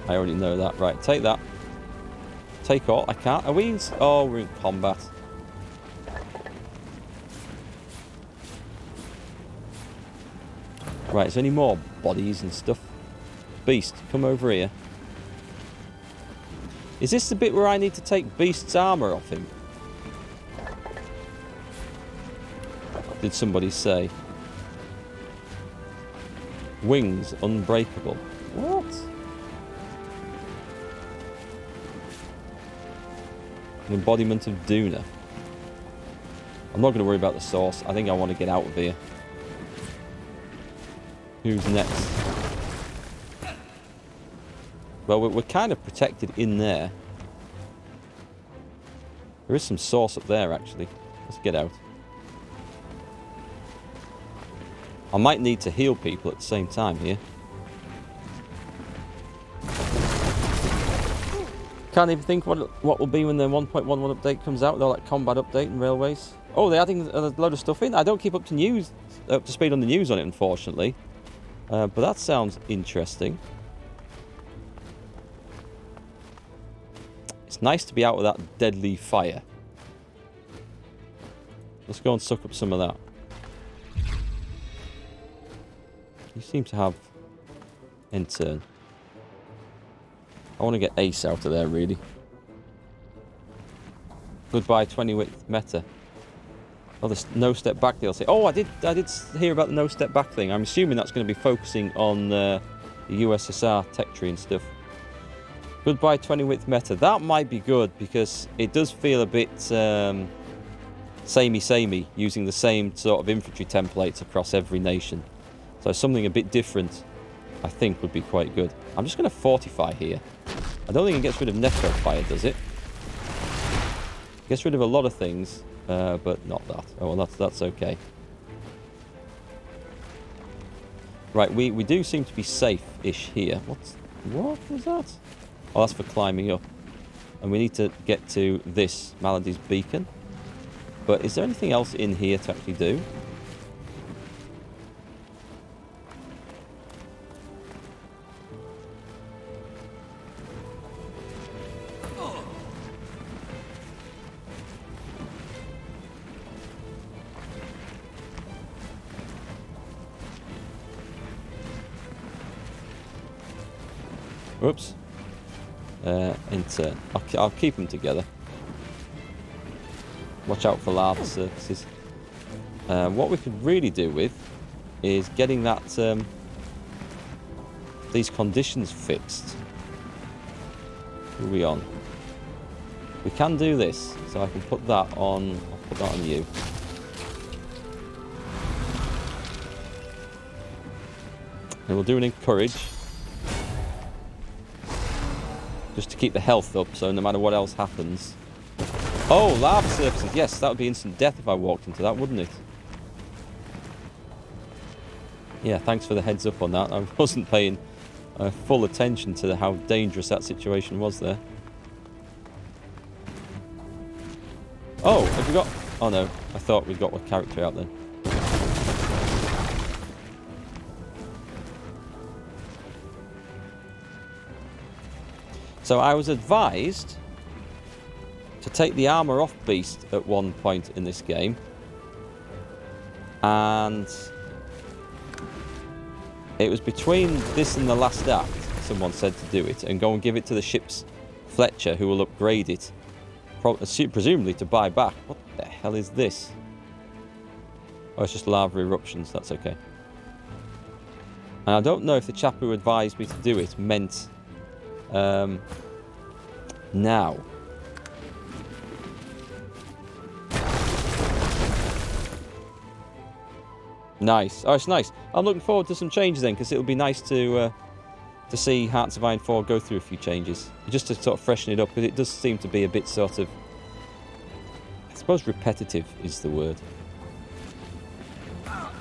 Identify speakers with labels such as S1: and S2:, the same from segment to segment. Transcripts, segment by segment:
S1: I already know that. Right, take that. Take all. I can't. Are we in... Oh, we're in combat. Right, is there any more bodies and stuff? Beast, come over here. Is this the bit where I need to take Beast's armor off him? Did somebody say? Wings unbreakable. What? An embodiment of Duna. I'm not going to worry about the source. I think I want to get out of here. Who's next? Well, we're kind of protected in there. There is some source up there, actually. Let's get out. I might need to heal people at the same time here. Can't even think what will be when the 1.11 update comes out with all that combat update and railways. Oh, they're adding a load of stuff in. I don't keep up to speed on the news on it, unfortunately. But that sounds interesting. It's nice to be out of that deadly fire. Let's go and suck up some of that. You seem to have end turn. I want to get Ace out of there, really. Goodbye 20 width meta. Oh, the no step back DLC. Oh, I did hear about the no step back thing. I'm assuming that's going to be focusing on the USSR tech tree and stuff. Goodbye 20 width meta. That might be good because it does feel a bit samey using the same sort of infantry templates across every nation. So something a bit different, I think, would be quite good. I'm just going to fortify here. I don't think it gets rid of necro fire, does it? It gets rid of a lot of things, but not that. Oh, well, that's okay. Right, we do seem to be safe-ish here. What was that? Oh, that's for climbing up. And we need to get to this Malady's beacon. But is there anything else in here to actually do? Whoops. In turn. I'll keep them together. Watch out for lava surfaces. What we could really do with is getting that these conditions fixed. Who are we on? We can do this, so I can put that on. I'll put that on you. And we'll do an encourage. Just to keep the health up, so no matter what else happens. Oh, lava surfaces. Yes, that would be instant death if I walked into that, wouldn't it? Yeah, thanks for the heads up on that. I wasn't paying full attention to how dangerous that situation was there. Oh, have we got... Oh no, I thought we'd got one character out then. So I was advised to take the armor off Beast at one point in this game. And it was between this and the last act, someone said to do it, and go and give it to the ship's Fletcher, who will upgrade it, presumably to buy back. What the hell is this? Oh, it's just lava eruptions, that's okay. And I don't know if the chap who advised me to do it meant... now. Nice. Oh, it's nice. I'm looking forward to some changes then, because it'll be nice to see Hearts of Iron 4 go through a few changes. Just to sort of freshen it up, because it does seem to be a bit sort of... I suppose repetitive is the word.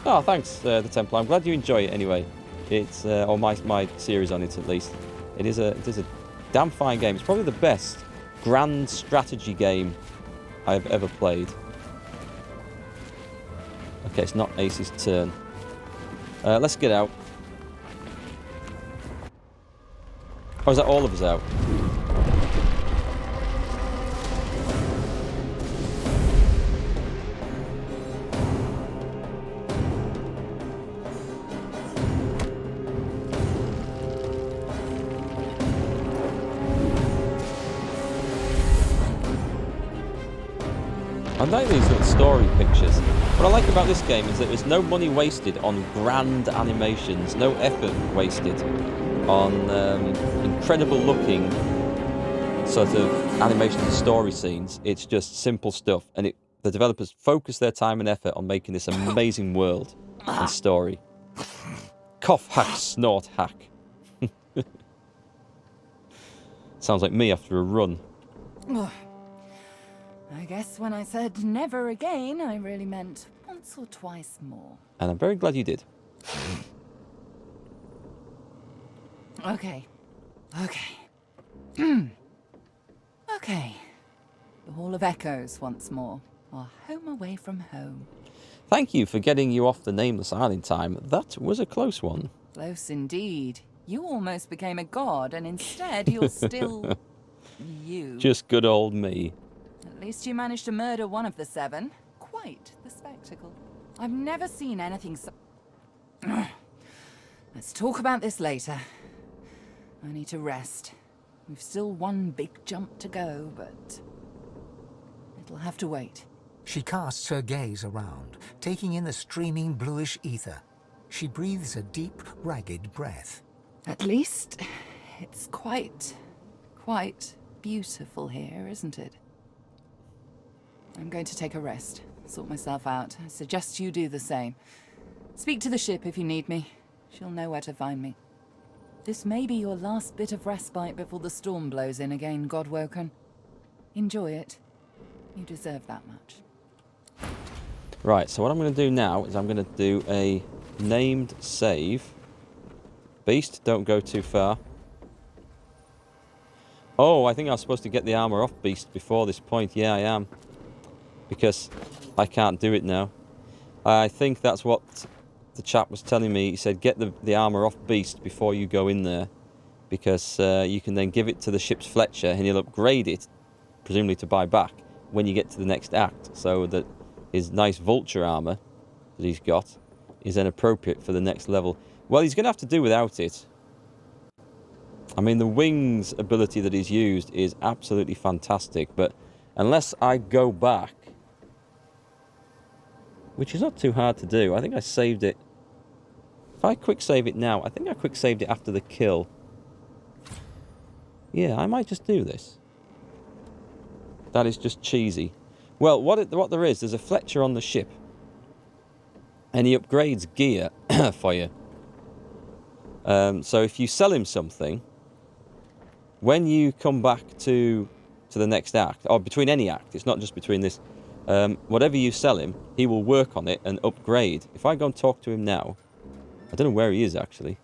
S1: Oh, thanks, the Templar. I'm glad you enjoy it anyway. It's, or my series on it at least. It is a damn fine game. It's probably the best grand strategy game I've ever played. Okay, it's not Ace's turn. Or is that all of us out? I like these little story pictures. What I like about this game is that there's no money wasted on grand animations, no effort wasted on incredible looking sort of animations and story scenes. It's just simple stuff, and the developers focus their time and effort on making this amazing world and story. Cough, hack, snort, hack. Sounds like me after a run.
S2: I guess when I said never again, I really meant once or twice more.
S1: And I'm very glad you did.
S2: Okay. Okay. The Hall of Echoes once more. Our home away from home.
S1: Thank you for getting you off the Nameless Isle in time. That was a close one.
S2: Close indeed. You almost became a god, and instead you're still... you.
S1: Just good old me.
S2: At least you managed to murder one of the 7. Quite the spectacle. I've never seen anything so... Let's talk about this later. I need to rest. We've still one big jump to go, but... it'll have to wait.
S3: She casts her gaze around, taking in the streaming bluish ether. She breathes a deep, ragged breath.
S2: At least, it's quite beautiful here, isn't it? I'm going to take a rest, sort myself out. I suggest you do the same. Speak to the ship if you need me. She'll know where to find me. This may be your last bit of respite before the storm blows in again, Godwoken. Enjoy it. You deserve that much.
S1: Right, so what I'm going to do now is I'm going to do a named save. Beast, don't go too far. Oh, I think I was supposed to get the armor off Beast before this point. Yeah, I am. Because I can't do it now. I think that's what the chap was telling me. He said get the armor off Beast before you go in there. Because you can then give it to the ship's Fletcher and he'll upgrade it, presumably to buy back, when you get to the next act. So that his nice vulture armor that he's got is then appropriate for the next level. Well, he's going to have to do without it. I mean, the wings ability that he's used is absolutely fantastic, but unless I go back, which is not too hard to do, I think I saved it. If I quick save it now, I think I quick saved it after the kill. Yeah, I might just do this. That is just cheesy. Well, what there is, there's a Fletcher on the ship. And he upgrades gear for you. So if you sell him something, when you come back to the next act, or between any act, it's not just between this, whatever you sell him, he will work on it and upgrade. If I go and talk to him now, I don't know where he is actually.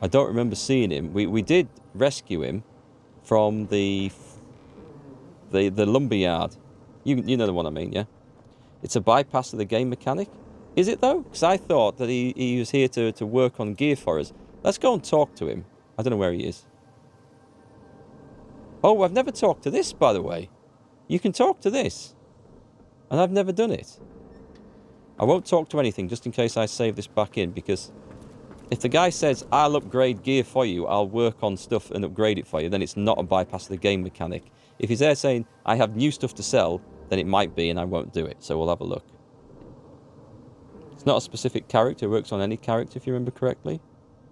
S1: I don't remember seeing him. We did rescue him from the lumberyard. You know the one I mean, yeah? It's a bypass of the game mechanic. Is it though? Because I thought that he was here to work on gear for us. Let's go and talk to him. I don't know where he is. Oh, I've never talked to this, by the way. You can talk to this. And I've never done it. I won't talk to anything, just in case I save this back in, because if the guy says, I'll upgrade gear for you, I'll work on stuff and upgrade it for you, then it's not a bypass of the game mechanic. If he's there saying, I have new stuff to sell, then it might be, and I won't do it. So we'll have a look. It's not a specific character. It works on any character, if you remember correctly.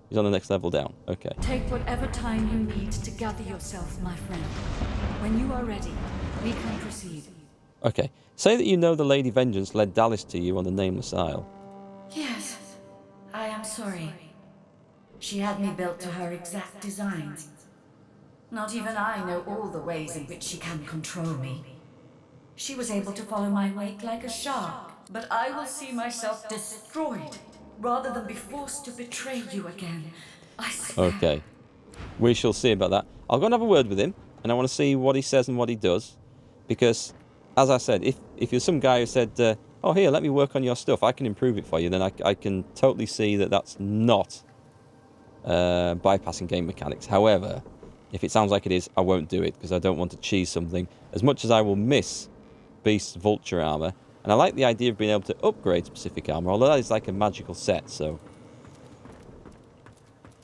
S1: He's on the next level down. Okay.
S4: Take whatever time you need to gather yourself, my friend. When you are ready, we can proceed.
S1: Okay. Say that you know the Lady Vengeance led Dallas to you on the Nameless Isle.
S4: Yes, I am sorry. She had me built to her exact designs. Not even I know all the ways in which she can control me. She was able to follow my wake like a shark, but I will see myself destroyed rather than be forced to betray you again. I swear.
S1: Okay. We shall see about that. I'll go and have a word with him, and I want to see what he says and what he does. Because, as I said, if you're some guy who said, oh, here, let me work on your stuff, I can improve it for you, then I can totally see that that's not bypassing game mechanics. However, if it sounds like it is, I won't do it because I don't want to cheese something. As much as I will miss Beast's Vulture armor, and I like the idea of being able to upgrade specific armor, although that is like a magical set, so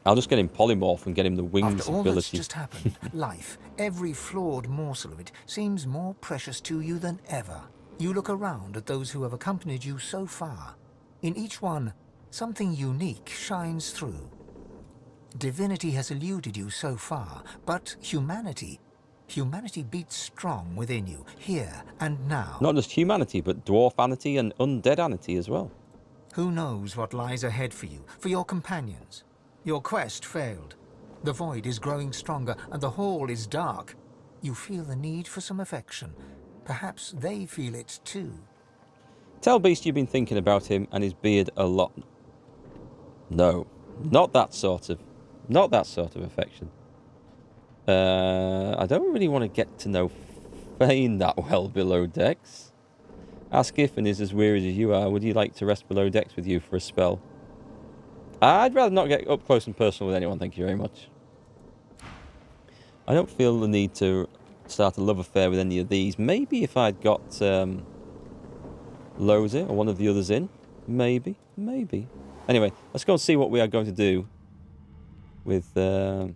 S1: I'll just get him polymorph and get him the wings
S3: After all
S1: ability.
S3: that's just happened, life, every flawed morsel of it, seems more precious to you than ever. You look around at those who have accompanied you so far. In each one, something unique shines through. Divinity has eluded you so far, but humanity beats strong within you, here and now.
S1: Not just humanity, but dwarfanity and undeadanity as well.
S3: Who knows what lies ahead for you, for your companions? Your quest failed. The void is growing stronger, and the hall is dark. You feel the need for some affection. Perhaps they feel it too.
S1: Tell Beast you've been thinking about him and his beard a lot. No, not that sort of affection. I don't really want to get to know Fane that well below decks. Ask Giffen is as weary as you are. Would you like to rest below decks with you for a spell? I'd rather not get up close and personal with anyone, thank you very much. I don't feel the need to start a love affair with any of these. Maybe if I'd got Loza or one of the others in. Maybe. Anyway, let's go and see what we are going to do with this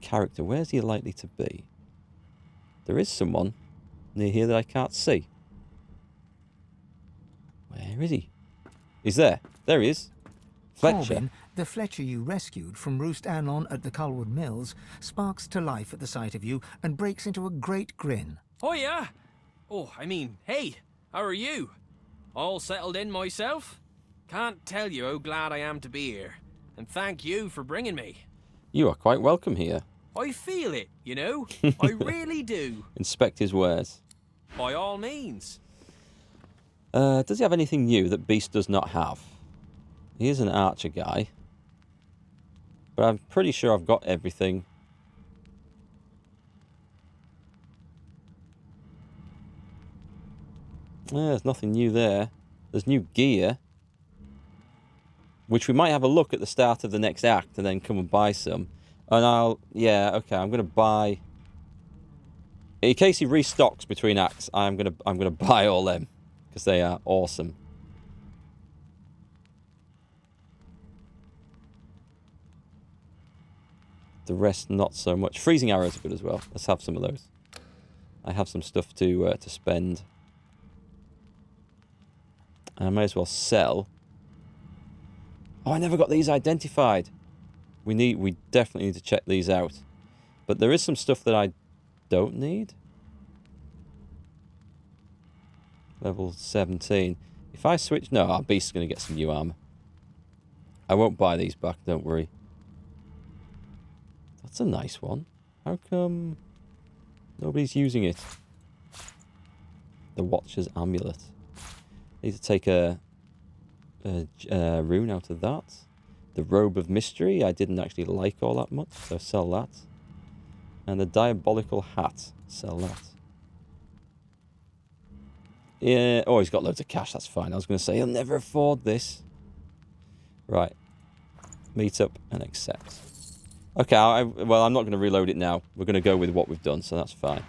S1: character. Where's he likely to be? There is someone near here that I can't see. Where is he? He's there. There he is. Fletcher.
S3: Corbin, the Fletcher you rescued from Roost Anon at the Culwood Mills, sparks to life at the sight of you and breaks into a great grin.
S5: Oh, yeah? Oh, I mean, hey, how are you? All settled in myself? Can't tell you how glad I am to be here. And thank you for bringing me.
S1: You are quite welcome here.
S5: I feel it, you know? I really do.
S1: Inspect his wares.
S5: By all means.
S1: Does he have anything new that Beast does not have? He is an archer guy. But I'm pretty sure I've got everything. There's nothing new there. There's new gear. Which we might have a look at the start of the next act and then come and buy some. And yeah, okay, I'm going to buy... In case he restocks between acts, I'm gonna buy all them. Because they are awesome. The rest, not so much. Freezing arrows are good as well. Let's have some of those. I have some stuff to spend. And I may as well sell. Oh, I never got these identified. We definitely need to check these out. But there is some stuff that I don't need. Level 17. If I switch... No, our Beast's going to get some new armor. I won't buy these back, don't worry. That's a nice one. How come nobody's using it? The Watcher's Amulet. Need to take a rune out of that. The Robe of Mystery, I didn't actually like all that much, so sell that. And the Diabolical Hat, sell that. Yeah, oh, he's got loads of cash, that's fine. I was going to say, he'll never afford this. Right. Meet up and accept. Okay, well, I'm not going to reload it now. We're going to go with what we've done, so that's fine.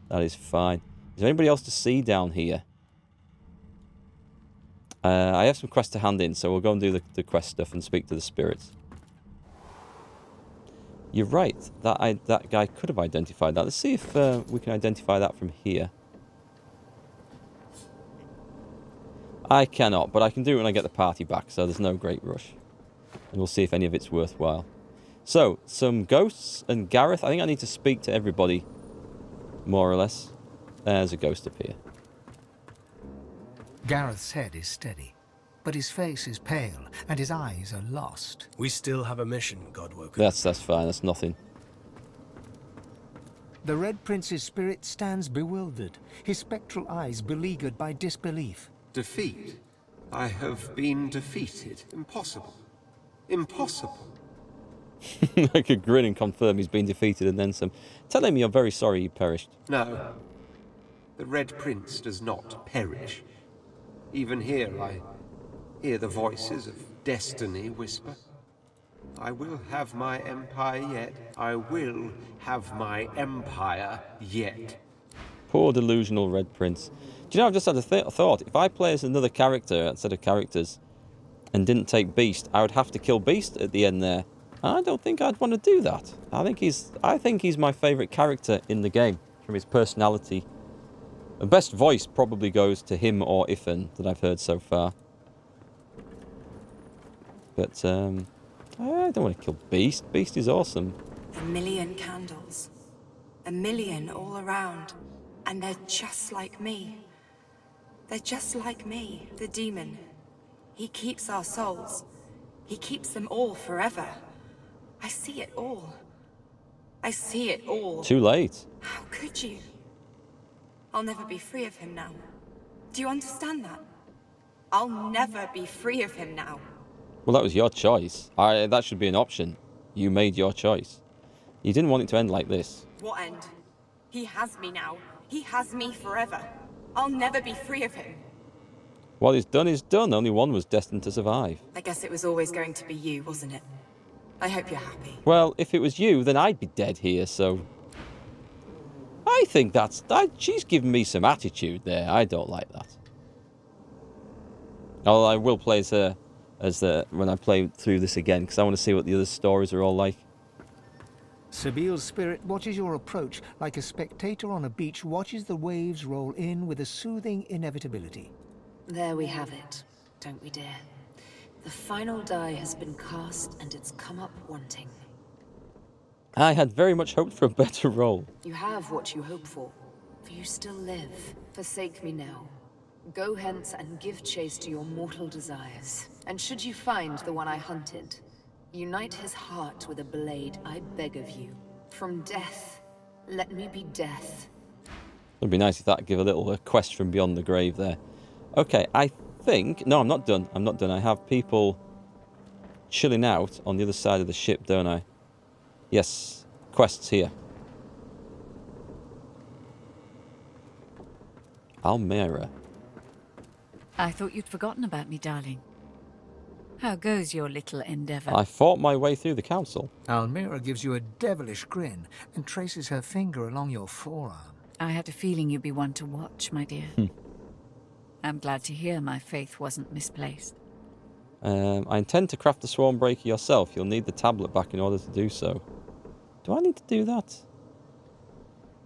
S1: That is fine. Is there anybody else to see down here? I have some quests to hand in, so we'll go and do the quest stuff and speak to the spirits. You're right. That guy could have identified that. Let's see if we can identify that from here. I cannot, but I can do it when I get the party back, so there's no great rush. And we'll see if any of it's worthwhile. So, some ghosts and Gareth. I think I need to speak to everybody, more or less. There's a ghost up here.
S3: Gareth's head is steady, but his face is pale, and his eyes are lost.
S6: We still have a mission, Godwoken.
S1: That's fine, that's nothing.
S3: The Red Prince's spirit stands bewildered, his spectral eyes beleaguered by disbelief.
S7: Defeat? I have been defeated. Impossible. Impossible.
S1: I could grin and confirm he's been defeated and then some. Tell him you're very sorry you perished.
S7: No. The Red Prince does not perish. Even here I hear the voices of destiny whisper. I will have my empire yet. I will have my empire yet.
S1: Poor delusional Red Prince. Do you know, I've just had a thought. If I play as another character, a set of characters, and didn't take Beast, I would have to kill Beast at the end there. I don't think I'd want to do that. I think he's my favourite character in the game, from his personality. The best voice probably goes to him or Ifan that I've heard so far. But, I don't want to kill Beast. Beast is awesome.
S8: 1,000,000 candles. 1,000,000 all around. And they're just like me. They're just like me, the demon. He keeps our souls. He keeps them all forever. I see it all. I see it all.
S1: Too late.
S8: How could you? I'll never be free of him now. Do you understand that? I'll never be free of him now.
S1: Well, that was your choice. That should be an option. You made your choice. You didn't want it to end like this.
S8: What end? He has me now. He has me forever. I'll never be free of him.
S1: What is done is done. Only one was destined to survive.
S8: I guess it was always going to be you, wasn't it? I hope you're happy.
S1: Well, if it was you, then I'd be dead here, so... I think she's given me some attitude there. I don't like that. Although I will play as her when I play through this again, because I want to see what the other stories are all like.
S3: Sabile's spirit watches your approach like a spectator on a beach watches the waves roll in with a soothing inevitability.
S9: There we have it, don't we, dear? The final die has been cast and it's come up wanting.
S1: I had very much hoped for a better role.
S9: You have what you hope for you still live. Forsake me now. Go hence and give chase to your mortal desires. And should you find the one I hunted, unite his heart with a blade, I beg of you. From death, let me be death.
S1: It'd be nice if that give a little quest from beyond the grave there. Okay, I think... No, I'm not done. I'm not done. I have people chilling out on the other side of the ship, don't I? Yes, quests here. Almera.
S2: I thought you'd forgotten about me, darling. How goes your little endeavor?
S1: I fought my way through the council.
S3: Almira gives you a devilish grin and traces her finger along your forearm.
S2: I had a feeling you'd be one to watch, my dear. I'm glad to hear my faith wasn't misplaced.
S1: I intend to craft the Swarm Breaker yourself. You'll need the tablet back in order to do so. Do I need to do that?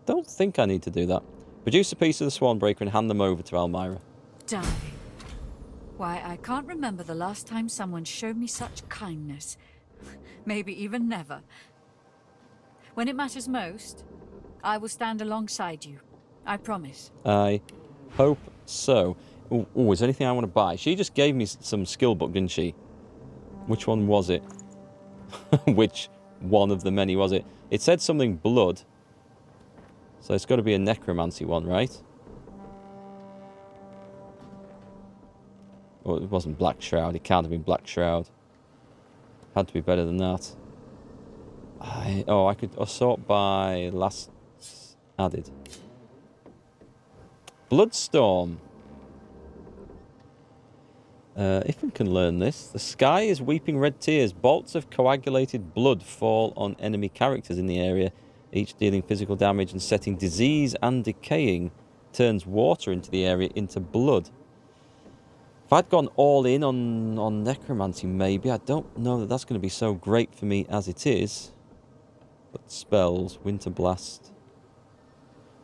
S1: Don't think I need to do that. Produce a piece of the Swarm Breaker and hand them over to Almira.
S2: Darling. Why, I can't remember the last time someone showed me such kindness. Maybe even never. When it matters most, I will stand alongside you. I promise.
S1: I hope so. Oh, is there anything I want to buy? She just gave me some skill book, didn't she? Which one was it? Which one of the many was it? It said something blood. So it's got to be a necromancy one, right? Oh, it wasn't Black Shroud. It can't have been Black Shroud. Had to be better than that. I could assort by last added. Bloodstorm. If we can learn this. The sky is weeping red tears. Bolts of coagulated blood fall on enemy characters in the area, each dealing physical damage and setting disease and decaying. Turns water into the area into blood. If I'd gone all in on necromancy, maybe. I don't know that that's going to be so great for me as it is. But spells, Winter Blast.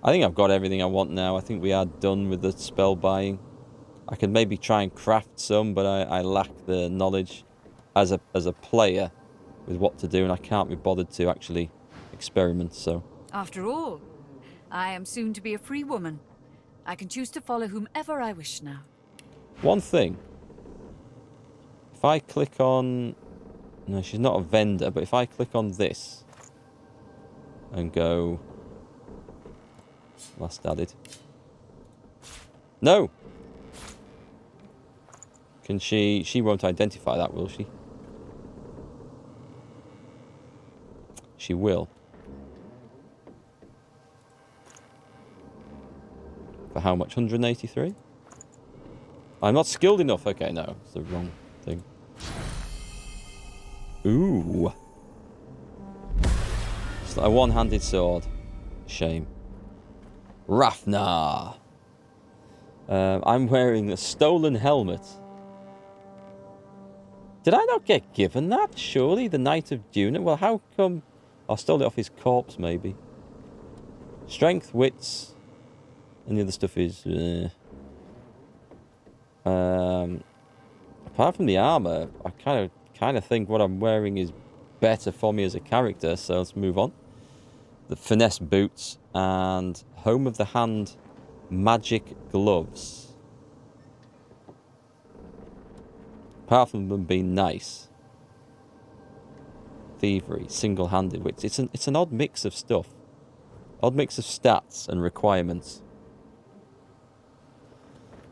S1: I think I've got everything I want now. I think we are done with the spell buying. I could maybe try and craft some, but I lack the knowledge as a player with what to do, and I can't be bothered to actually experiment, so...
S2: After all, I am soon to be a free woman. I can choose to follow whomever I wish now.
S1: One thing. If I click on... No, she's not a vendor, but if I click on this and go... Last added. No! Can she... She won't identify that, will she? She will. For how much? 183? I'm not skilled enough. Okay, no. It's the wrong thing. Ooh. It's like a one-handed sword. Shame. Rafnar. I'm wearing a stolen helmet. Did I not get given that? Surely, the Knight of Duna? Well, how come... I stole it off his corpse, maybe. Strength, wits... And the other stuff is... apart from the armor, I kind of think what I'm wearing is better for me as a character, so let's move on. The finesse boots and home of the hand magic gloves. Apart from them being nice, thievery, single-handed, which it's an odd mix of stuff, odd mix of stats and requirements.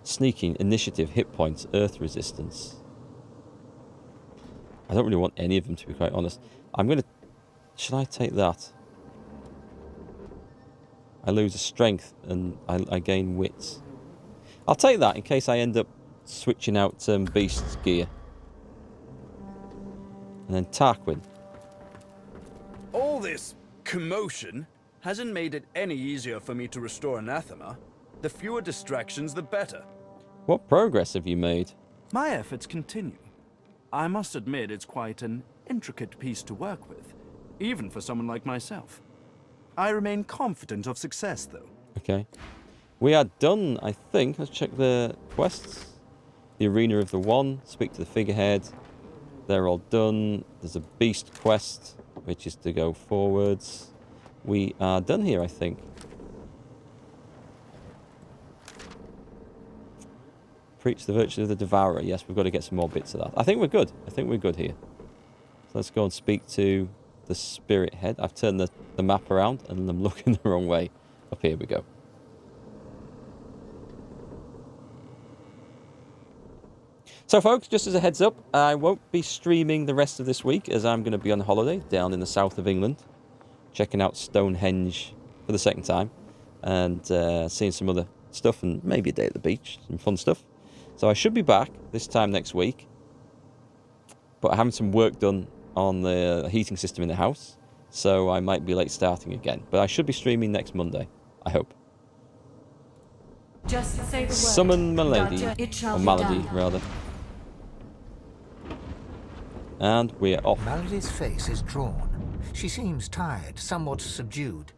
S1: Sneaking, initiative, hit points, earth resistance. I don't really want any of them, to be quite honest. Should I take that? I lose a strength and I gain wits. I'll take that in case I end up switching out Beast's gear. And then Tarquin.
S10: All this commotion hasn't made it any easier for me to restore anathema. The fewer distractions, the better.
S1: What progress have you made?
S10: My efforts continue. I must admit it's quite an intricate piece to work with, even for someone like myself. I remain confident of success, though.
S1: Okay. We are done, I think. Let's check the quests. The Arena of the One. Speak to the figurehead. They're all done. There's a Beast quest, which is to go forwards. We are done here, I think. Preach the virtue of the Devourer. Yes, we've got to get some more bits of that. I think we're good. I think we're good here. So let's go and speak to the Spirit Head. I've turned the map around and I'm looking the wrong way. Up here we go. So folks, just as a heads up, I won't be streaming the rest of this week as I'm going to be on holiday down in the south of England, checking out Stonehenge for the second time and seeing some other stuff and maybe a day at the beach, some fun stuff. So I should be back this time next week, but I'm having some work done on the heating system in the house, so I might be late starting again. But I should be streaming next Monday, I hope.
S4: Just say the word.
S1: Summon Malady, or Malady rather. And we're off.
S3: Malady's face is drawn. She seems tired, somewhat subdued.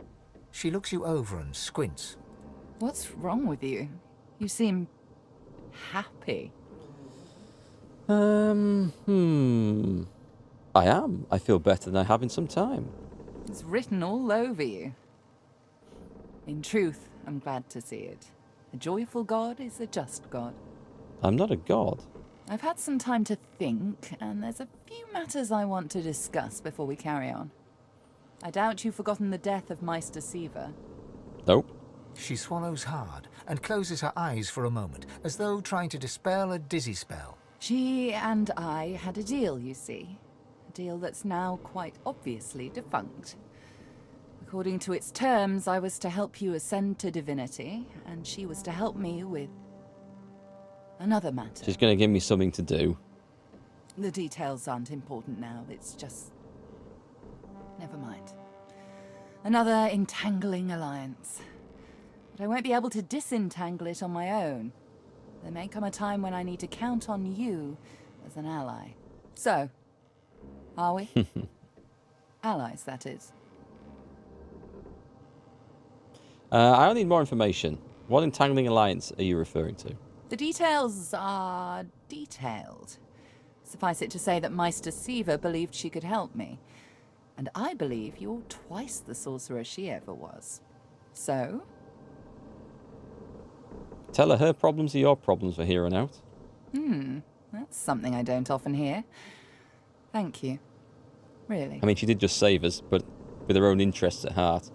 S3: She looks you over and squints.
S2: What's wrong with you? You seem happy.
S1: I am. I feel better than I have in some time.
S2: It's written all over you. In truth, I'm glad to see it. A joyful God is a just God.
S1: I'm not a god.
S2: I've had some time to think, and there's a few matters I want to discuss before we carry on. I doubt you've forgotten the death of Meister Siva.
S1: Nope.
S3: She swallows hard and closes her eyes for a moment, as though trying to dispel a dizzy spell.
S2: She and I had a deal, you see. A deal that's now quite obviously defunct. According to its terms, I was to help you ascend to divinity, and she was to help me with another matter.
S1: She's going to give me something to do.
S2: The details aren't important now, it's just... Never mind. Another entangling alliance. But I won't be able to disentangle it on my own. There may come a time when I need to count on you as an ally. So, are we? Allies, that is.
S1: I'll need more information. What entangling alliance are you referring to?
S2: The details are detailed. Suffice it to say that Meister Siva believed she could help me. And I believe you're twice the sorcerer she ever was. So?
S1: Tell her problems are your problems for here on out.
S2: That's something I don't often hear. Thank you. Really.
S1: I mean, she did just save us, but with her own interests at heart.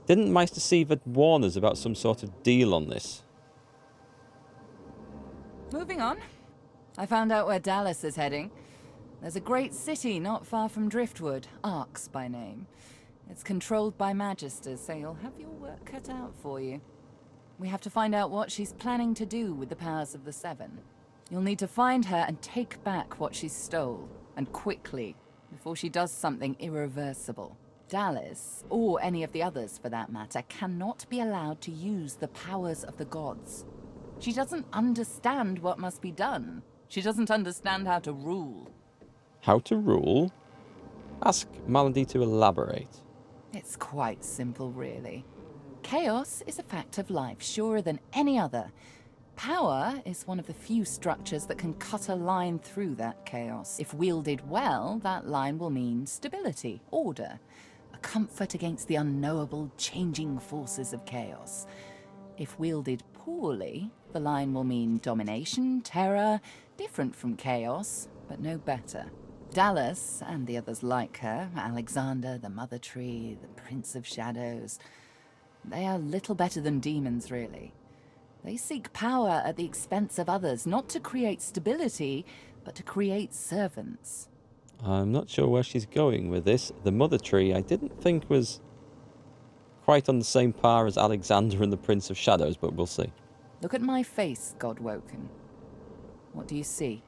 S1: Didn't Meister Siva warn us about some sort of deal on this?
S2: Moving on. I found out where Dallas is heading. There's a great city not far from Driftwood, Arx by name. It's controlled by Magisters, so you'll have your work cut out for you. We have to find out what she's planning to do with the powers of the Seven. You'll need to find her and take back what she stole, and quickly. before she does something irreversible. Dallas, or any of the others for that matter, cannot be allowed to use the powers of the gods. She doesn't understand what must be done. She doesn't understand how to rule.
S1: How to rule? Ask Malady to elaborate.
S2: It's quite simple, really. Chaos is a fact of life, surer than any other. Power is one of the few structures that can cut a line through that chaos. If wielded well, that line will mean stability, order, a comfort against the unknowable, changing forces of chaos. If wielded poorly, the line will mean domination, terror, different from chaos, but no better. Dallas, and the others like her, Alexander, the Mother Tree, the Prince of Shadows, they are little better than demons, really. They seek power at the expense of others, not to create stability, but to create servants.
S1: I'm not sure where she's going with this. The Mother Tree I didn't think was quite on the same par as Alexander and the Prince of Shadows, but we'll see.
S2: Look at my face, Godwoken. What do you see?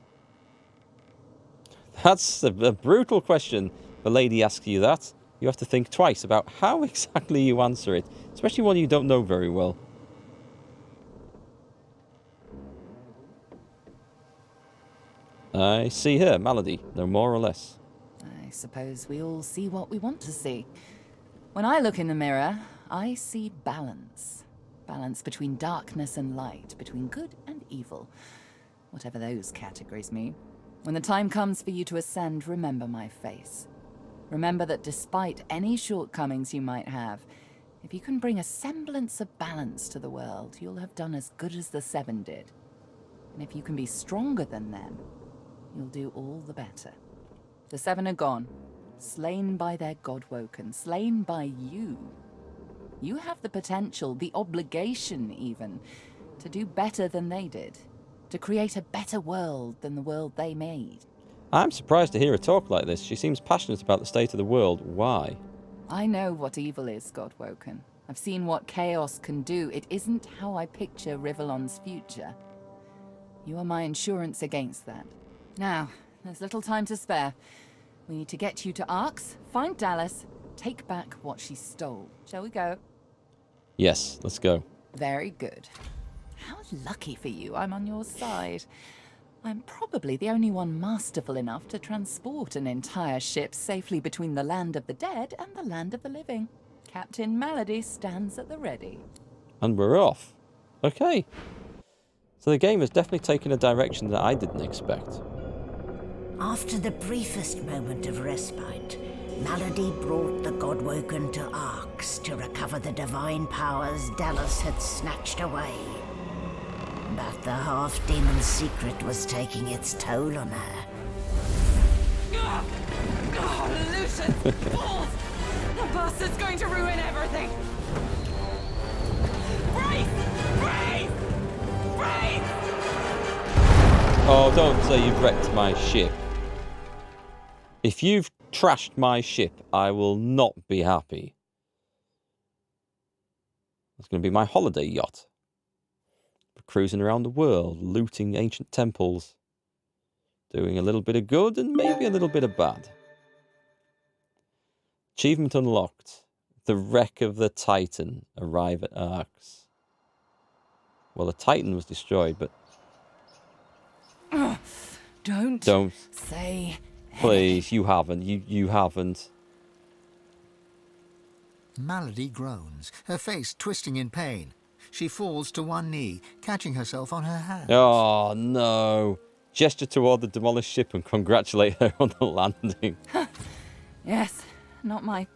S1: That's a brutal question. The lady asks you that. You have to think twice about how exactly you answer it, especially one you don't know very well. I see her, Malady, no more or less.
S2: I suppose we all see what we want to see. When I look in the mirror, I see balance. Balance between darkness and light, between good and evil. Whatever those categories mean. When the time comes for you to ascend, remember my face. Remember that despite any shortcomings you might have, if you can bring a semblance of balance to the world, you'll have done as good as the Seven did. And if you can be stronger than them, you'll do all the better. The Seven are gone, slain by their Godwoken, slain by you. You have the potential, the obligation even, to do better than they did, to create a better world than the world they made.
S1: I'm surprised to hear her talk like this. She seems passionate about the state of the world. Why?
S2: I know what evil is, Godwoken. I've seen what chaos can do. It isn't how I picture Rivellon's future. You are my insurance against that. Now, there's little time to spare. We need to get you to Arx, find Dallas, take back what she stole. Shall we go?
S1: Yes, let's go.
S2: Very good. How lucky for you I'm on your side. I'm probably the only one masterful enough to transport an entire ship safely between the land of the dead and the land of the living. Captain Malady stands at the ready.
S1: And we're off. Okay. So the game has definitely taken a direction that I didn't expect.
S11: After the briefest moment of respite, Malady brought the Godwoken to Arx to recover the divine powers Dallas had snatched away. But the half-demon's secret was taking its toll on her.
S2: Lucius! Balls! The bastard's going to ruin everything! Brace! Brace! Brace!
S1: Oh, don't say you've wrecked my ship. If you've trashed my ship, I will not be happy. It's going to be my holiday yacht. We're cruising around the world, looting ancient temples, doing a little bit of good and maybe a little bit of bad. Achievement unlocked. The wreck of the Titan. Arrive at Arx. Well, the Titan was destroyed, but...
S2: Don't say...
S1: Please, you haven't. You haven't.
S3: Malady groans, her face twisting in pain. She falls to one knee, catching herself on her hand.
S1: Oh, no. Gesture toward the demolished ship and congratulate her on the landing.
S2: Yes, not my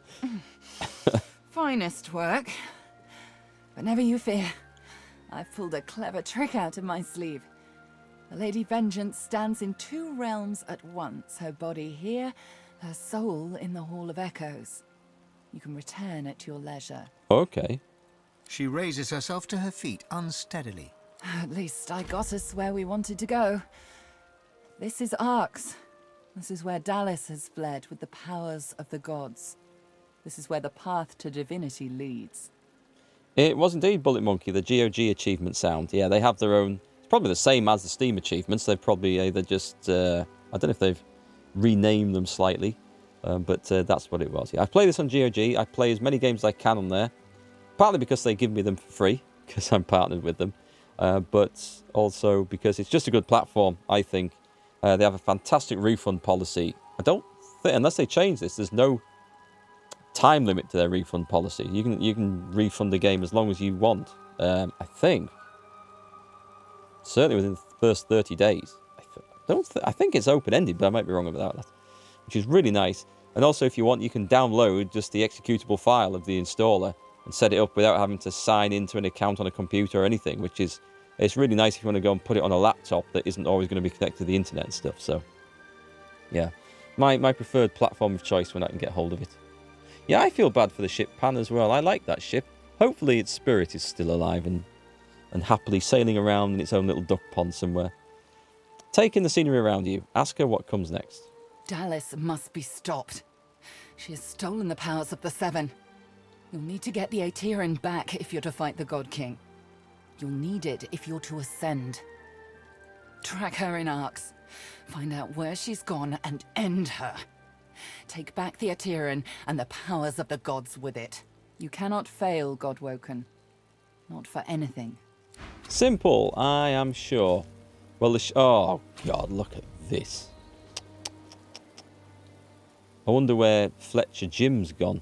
S2: finest work. But never you fear. I've pulled a clever trick out of my sleeve. The Lady Vengeance stands in two realms at once, her body here, her soul in the Hall of Echoes. You can return at your leisure.
S1: Okay.
S3: She raises herself to her feet unsteadily.
S2: At least I got us where we wanted to go. This is Arx. This is where Dallas has fled with the powers of the gods. This is where the path to divinity leads.
S1: It was indeed Bullet Monkey, the GOG achievement sound. Yeah, they have their own... Probably the same as the Steam achievements. They've probably either just, I don't know if they've renamed them slightly. But that's what it was. Yeah, I play this on GOG. I play as many games as I can on there. Partly because they give me them for free, because I'm partnered with them. But also because it's just a good platform, I think. They have a fantastic refund policy. I don't think, unless they change this, there's no time limit to their refund policy. You can refund the game as long as you want. I think. Certainly within the first 30 days. I think it's open-ended, but I might be wrong about that. Which is really nice. And also, if you want, you can download just the executable file of the installer and set it up without having to sign into an account on a computer or anything, which is, it's really nice if you want to go and put it on a laptop that isn't always going to be connected to the internet and stuff. So, yeah. My preferred platform of choice when I can get hold of it. Yeah, I feel bad for the ship Pan as well. I like that ship. Hopefully its spirit is still alive and happily sailing around in its own little duck pond somewhere. Take in the scenery around you. Ask her what comes next.
S2: Dallas must be stopped. She has stolen the powers of the Seven. You'll need to get the Aetherin back if you're to fight the God King. You'll need it if you're to ascend. Track her in Arx. Find out where she's gone and end her. Take back the Aetherin and the powers of the gods with it. You cannot fail, Godwoken. Not for anything.
S1: Simple, I am sure. Well, oh, God, look at this. I wonder where Fletcher Jim's gone.